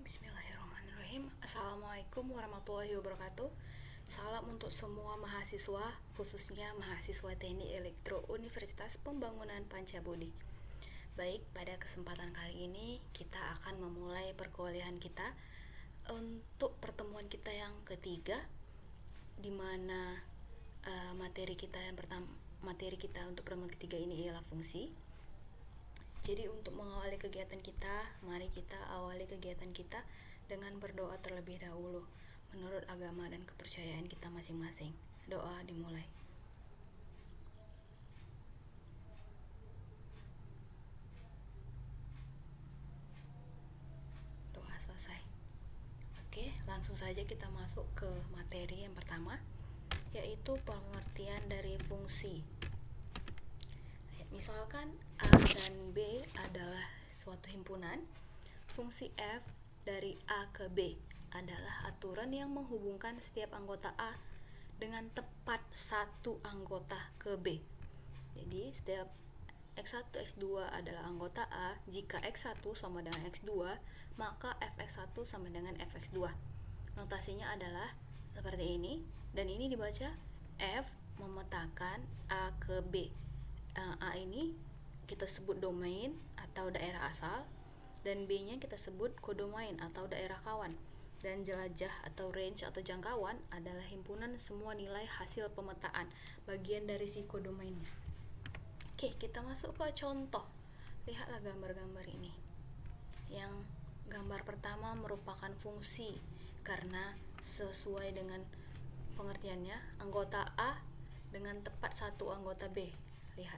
Bismillahirrahmanirrahim. Assalamualaikum warahmatullahi wabarakatuh. Salam untuk semua mahasiswa, khususnya mahasiswa Teknik Elektro Universitas Pembangunan Pancabudi. Baik, pada kesempatan kali ini kita akan memulai perkuliahan kita untuk pertemuan kita yang ketiga, di mana materi kita untuk pertemuan ketiga ini ialah fungsi. Jadi untuk mengawali kegiatan kita, mari kita awali kegiatan kita dengan berdoa terlebih dahulu menurut agama dan kepercayaan kita masing-masing. Doa dimulai. Doa selesai. Oke, langsung saja kita masuk ke materi yang pertama, yaitu pengertian dari fungsi. Misalkan A dan B adalah suatu himpunan, fungsi F dari A ke B adalah aturan yang menghubungkan setiap anggota A dengan tepat satu anggota ke B. Jadi setiap X1, X2 adalah anggota A. Jika X1 sama dengan X2, maka Fx1 sama dengan Fx2. Notasinya adalah seperti ini, dan ini dibaca F memetakan A ke B. A ini kita sebut domain atau daerah asal, dan B-nya kita sebut kodomain atau daerah kawan, dan jelajah atau range atau jangkauan adalah himpunan semua nilai hasil pemetaan, bagian dari si kodomainnya. Oke, kita masuk ke contoh. Lihatlah gambar-gambar ini. Yang gambar pertama merupakan fungsi karena sesuai dengan pengertiannya, anggota A dengan tepat satu anggota B. Lihat,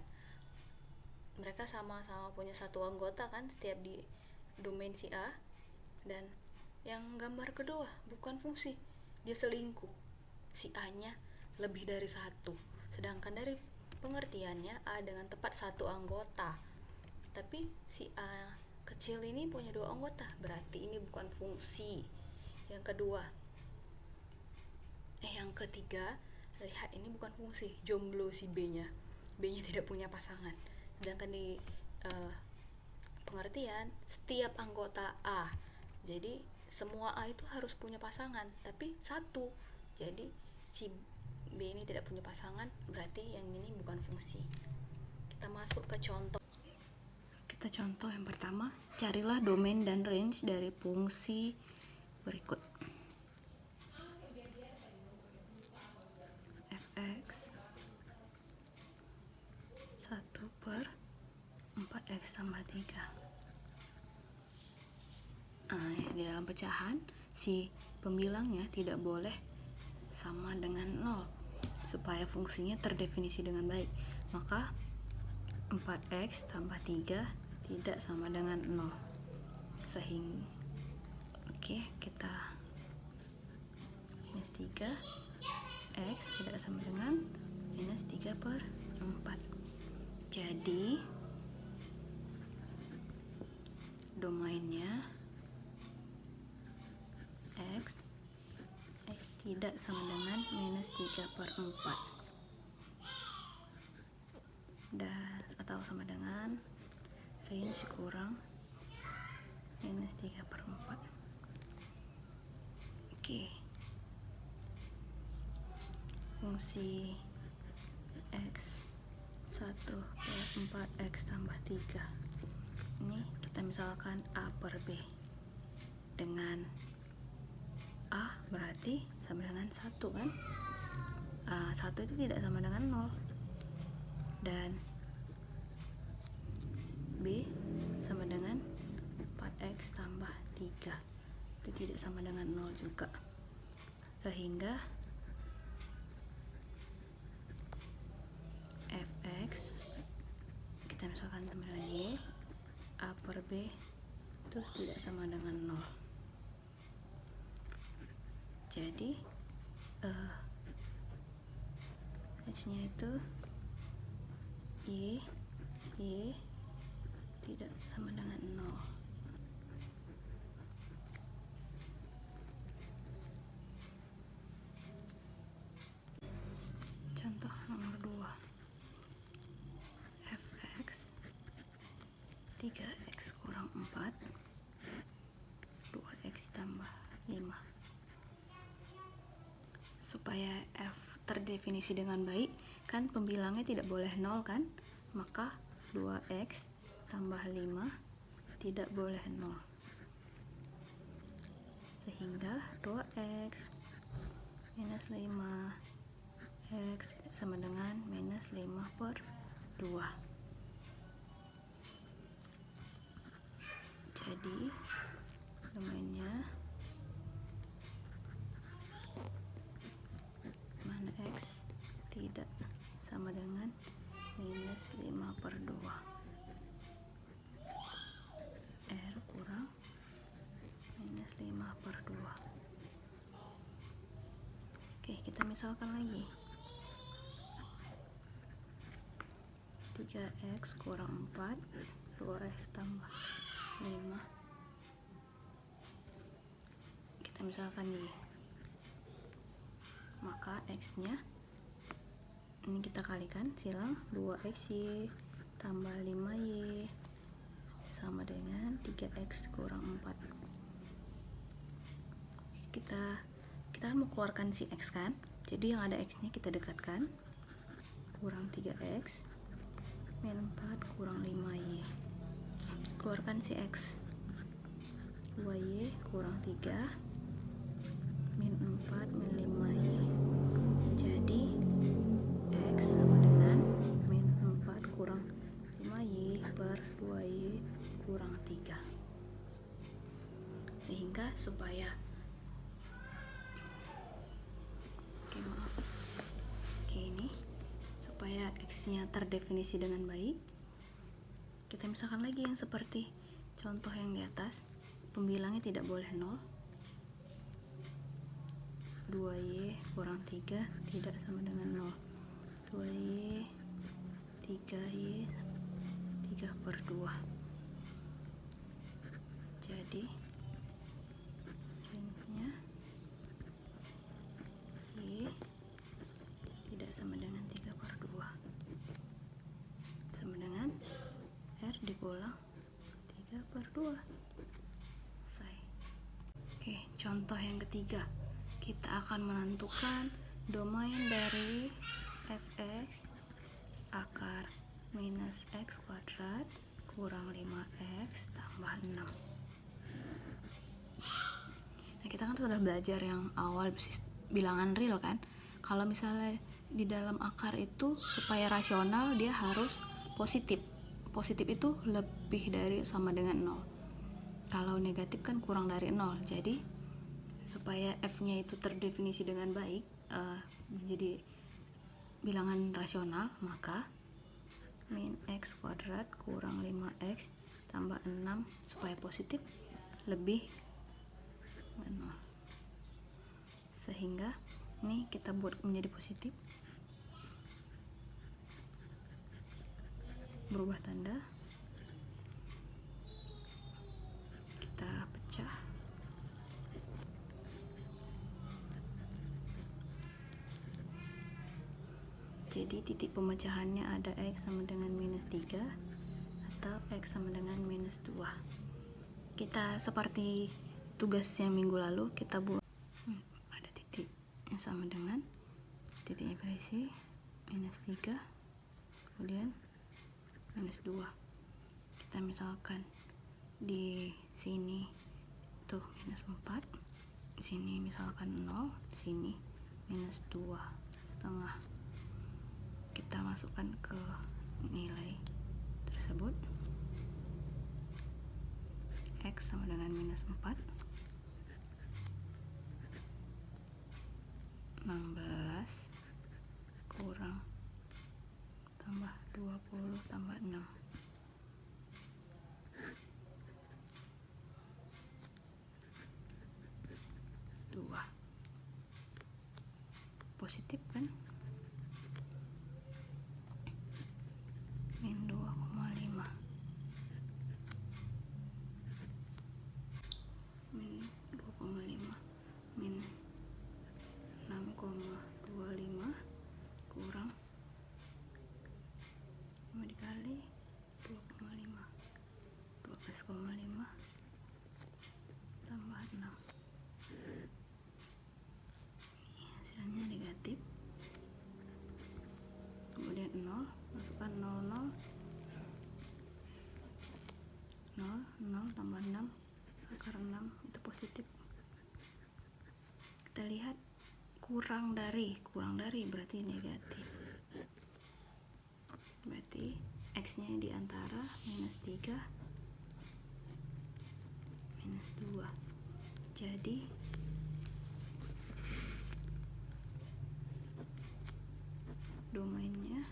mereka sama-sama punya satu anggota kan, setiap di domain si A. Dan yang gambar kedua bukan fungsi, dia selingkuh. Si A nya lebih dari satu, sedangkan dari pengertiannya A dengan tepat satu anggota, tapi si A kecil ini punya dua anggota, berarti ini bukan fungsi. Yang ketiga, lihat, ini bukan fungsi, jomblo si B-nya tidak punya pasangan. Sedangkan di pengertian setiap anggota A, jadi semua A itu harus punya pasangan, tapi satu. Jadi si B ini tidak punya pasangan, berarti yang ini bukan fungsi. Kita masuk ke contoh. Kita contoh yang pertama, carilah domain dan range dari fungsi berikut. Fx 1/4x tambah 3. Di dalam pecahan, si pembilangnya tidak boleh sama dengan 0 supaya fungsinya terdefinisi dengan baik. Maka 4x tambah 3 tidak sama dengan 0. Sehingga kita minus 3, x tidak sama dengan minus 3/4. Jadi domainnya x tidak sama dengan minus 3/4 dan atau sama dengan range kurang minus 3/4. Fungsi x 1/4x tambah 3 ini kita misalkan A per B, dengan A berarti sama dengan 1 kan. 1 itu tidak sama dengan 0, dan B sama dengan 4x tambah 3 itu tidak sama dengan 0 juga. Sehingga Fx kita misalkan sama dengan Y, A per B itu tidak sama dengan 0. Jadi H-nya itu Y tidak sama dengan 0. Contoh nomor 2, Fx 3x kurang 4, 2x supaya F terdefinisi dengan baik, kan pembilangnya tidak boleh 0 kan, maka 2x tambah 5 tidak boleh 0, sehingga 2x minus 5 x sama dengan minus 5/2. Jadi domainnya mana x tidak sama dengan minus 5/2. R kurang minus 5/2. Oke, kita misalkan lagi. 3x kurang 4, 2x tambah 5. Kita misalkan nih, maka x nya ini kita kalikan silang 2xy tambah 5y sama dengan 3x kurang 4. Kita mau keluarkan si x kan, jadi yang ada x nya kita dekatkan, kurang 3x min 4 kurang 5y, keluarkan si x, 2y kurang 3 min 4 min 5y, jadi x sama dengan min 4 kurang 5y per 2y kurang 3. Sehingga supaya ini supaya x nya terdefinisi dengan baik, kita misalkan lagi yang seperti contoh yang di atas, pembilangnya tidak boleh 0, 2y kurang 3 tidak sama dengan 0, 2y 3y 3/2. Jadi range-nya y tidak sama dengan 3/2, sama dengan R dipulang 3/2. Selesai. Oke, contoh yang ketiga, kita akan menentukan domain dari fx akar minus x kuadrat kurang 5x tambah 6. Nah, kita kan sudah belajar yang awal bilangan real kan, kalau misalnya di dalam akar itu supaya rasional dia harus positif. Positif itu lebih dari sama dengan 0. Kalau negatif kan kurang dari 0. Jadi supaya f-nya itu terdefinisi dengan baik, menjadi bilangan rasional, maka min x kuadrat kurang 5x tambah 6 supaya positif lebih dengan 0. Sehingga ini kita buat menjadi positif, berubah tanda, kita pecah, jadi titik pemecahannya ada x sama dengan minus 3 atau x sama dengan minus 2. Kita seperti tugas yang minggu lalu, kita buat ada titik yang sama dengan titiknya berisi minus 3 kemudian minus 2. Kita misalkan di sini tuh minus 4, di sini misalkan 0, di sini minus 2 setengah. Kita masukkan ke nilai tersebut, x sama dengan minus 4, 16 kurang tambah 20 tambah 6, 2. Positif kan, min 2,5, min 2,5 min 6,25 kurang 5 dikali 2,5, 12,5 tambah 6. Ini hasilnya 0 tambah 6 akar 6 itu positif. Kita lihat kurang dari berarti negatif, berarti X nya di antara minus 3 minus 2. Jadi domainnya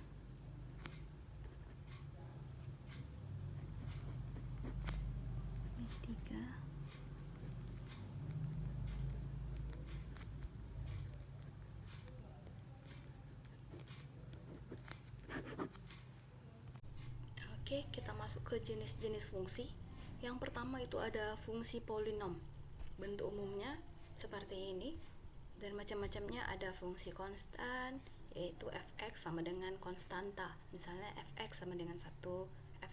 ini 3 Oke, kita masuk ke jenis-jenis fungsi. Yang pertama itu ada fungsi polinom. Bentuk umumnya seperti ini, dan macam-macamnya. Ada fungsi konstan, yaitu fx sama dengan konstanta. Misalnya fx sama dengan 1,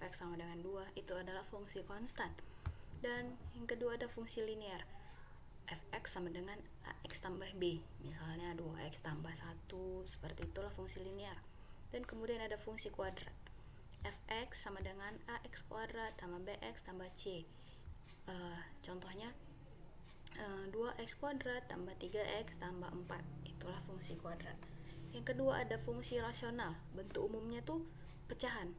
fx sama dengan 2, itu adalah fungsi konstan. Dan yang kedua ada fungsi linear. Fx sama dengan ax tambah b, misalnya 2x tambah 1, seperti itulah fungsi linear. Dan kemudian ada fungsi kuadrat. Fx sama dengan ax kuadrat tambah bx tambah c. Contohnya 2x kuadrat tambah 3x tambah 4, itulah fungsi kuadrat. Yang kedua ada fungsi rasional. Bentuk umumnya tuh pecahan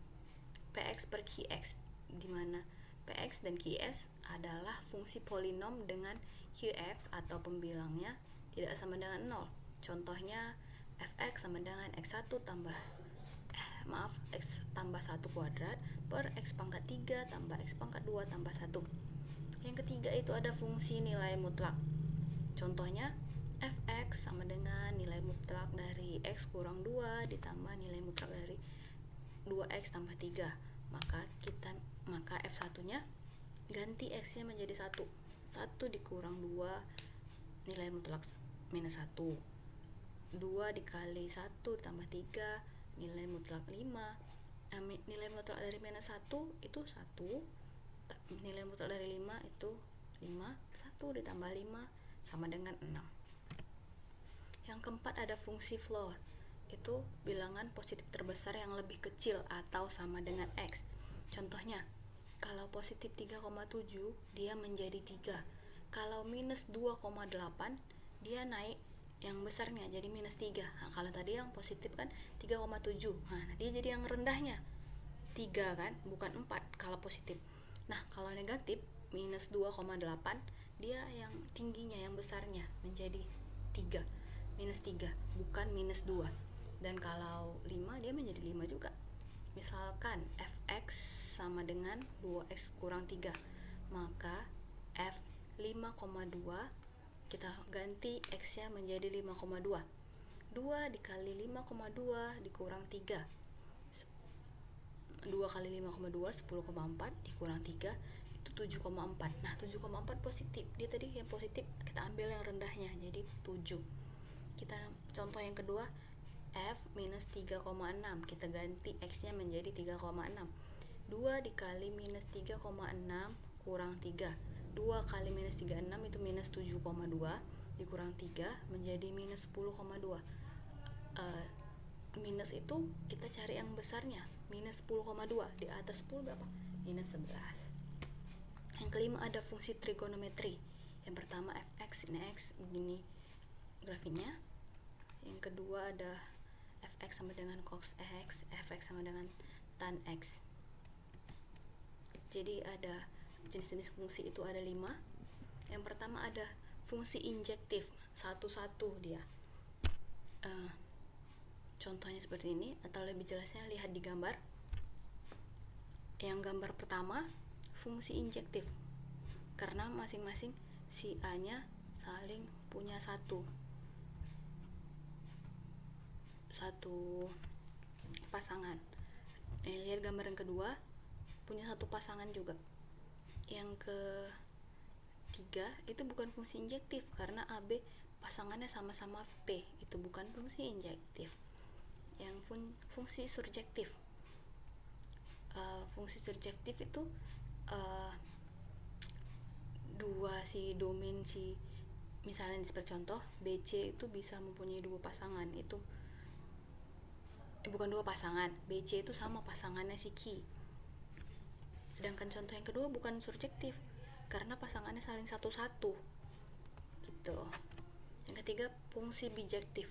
px per qx, di mana px dan qs adalah fungsi polinom dengan qx atau pembilangnya tidak sama dengan 0. Contohnya fx sama dengan x1 tambah x tambah 1 kuadrat per x pangkat 3 tambah x pangkat 2 tambah 1. Yang ketiga itu ada fungsi nilai mutlak. Contohnya fx sama dengan nilai mutlak dari x kurang 2 ditambah nilai mutlak dari 2x tambah 3. Maka f1 nya ganti x nya menjadi 1. 1 dikurang 2 nilai mutlak minus 1. 2 dikali 1 ditambah 3 nilai mutlak 5. Nilai mutlak dari minus 1 itu 1. Nilai mutlak dari 5 itu 5. 1 ditambah 5 sama dengan 6. Yang keempat ada fungsi floor. Itu bilangan positif terbesar yang lebih kecil atau sama dengan X. Contohnya, kalau positif 3,7 dia menjadi 3. Kalau minus 2,8 dia naik yang besarnya jadi minus 3. Nah, kalau tadi yang positif kan 3,7. Nah, dia jadi yang rendahnya 3 kan, bukan 4 kalau positif. Nah, kalau negatif minus 2,8 dia yang tingginya, yang besarnya menjadi 3. Minus 3, bukan minus 2. Dan kalau 5 dia menjadi 5 juga. Misalkan fx sama dengan 2x kurang 3, maka f 5,2 kita ganti x nya menjadi 5,2. 2 dikali 5,2 dikurang 3. 2 kali 5,2 10,4 dikurang 3 itu 7,4. Nah, 7,4 positif. Dia tadi yang positif, kita ambil yang rendahnya jadi 7. Kita contoh yang kedua, f minus 3,6, kita ganti x nya menjadi 3,6. 2 dikali minus 3,6 kurang 3. 2 kali minus 36 itu minus 7,2 dikurang 3 menjadi minus 10,2. Minus itu kita cari yang besarnya, minus 10,2. Di atas 10 berapa? Minus 11. Yang kelima ada fungsi trigonometri. Yang pertama fx sin x, begini grafiknya. Yang kedua ada fx sama dengan cos x, fx sama dengan tan x. Jadi ada jenis-jenis fungsi itu ada 5. Yang pertama ada fungsi injektif, satu-satu dia. Contohnya seperti ini, atau lebih jelasnya lihat di gambar. Yang gambar pertama fungsi injektif, karena masing-masing si A nya saling punya satu pasangan. Lihat gambar yang kedua, punya satu pasangan juga. Yang ketiga itu bukan fungsi injektif, karena AB pasangannya sama-sama P, itu bukan fungsi injektif. Yang fungsi surjektif. Fungsi surjektif itu dua si domain si, misalnya seperti contoh BC itu bisa mempunyai dua pasangan, itu bukan dua pasangan, BC itu sama pasangannya si Q. Sedangkan contoh yang kedua bukan surjektif karena pasangannya saling satu-satu gitu. Yang ketiga, fungsi bijektif.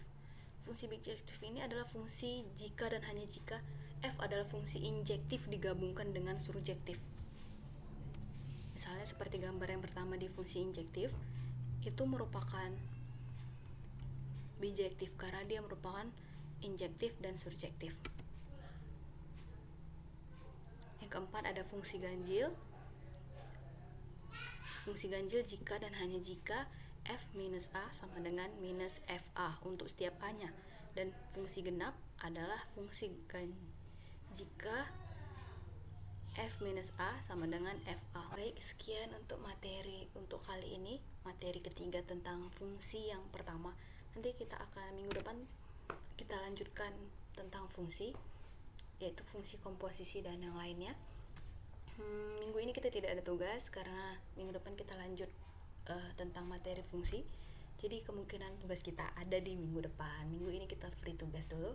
Fungsi bijektif ini adalah fungsi jika dan hanya jika F adalah fungsi injektif digabungkan dengan surjektif. Misalnya seperti gambar yang pertama di fungsi injektif, itu merupakan bijektif karena dia merupakan injektif dan surjektif. Yang keempat ada fungsi ganjil. Fungsi ganjil jika dan hanya jika F minus A sama dengan minus FA untuk setiap A-nya. Dan fungsi genap adalah fungsi jika F minus A sama dengan FA. Baik, sekian untuk materi untuk kali ini, materi ketiga tentang fungsi yang pertama. Nanti kita akan minggu depan kita lanjutkan tentang fungsi, yaitu fungsi komposisi dan yang lainnya. Minggu ini kita tidak ada tugas karena minggu depan kita lanjut tentang materi fungsi. Jadi kemungkinan tugas kita ada di minggu depan. Minggu ini kita free tugas dulu.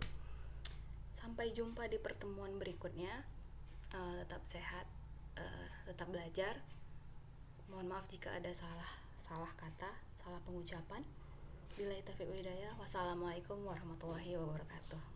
Sampai jumpa di pertemuan berikutnya. Tetap sehat, tetap belajar. Mohon maaf jika ada salah kata, salah pengucapan. Billahi taufiq wal hidayah. Wassalamualaikum warahmatullahi wabarakatuh.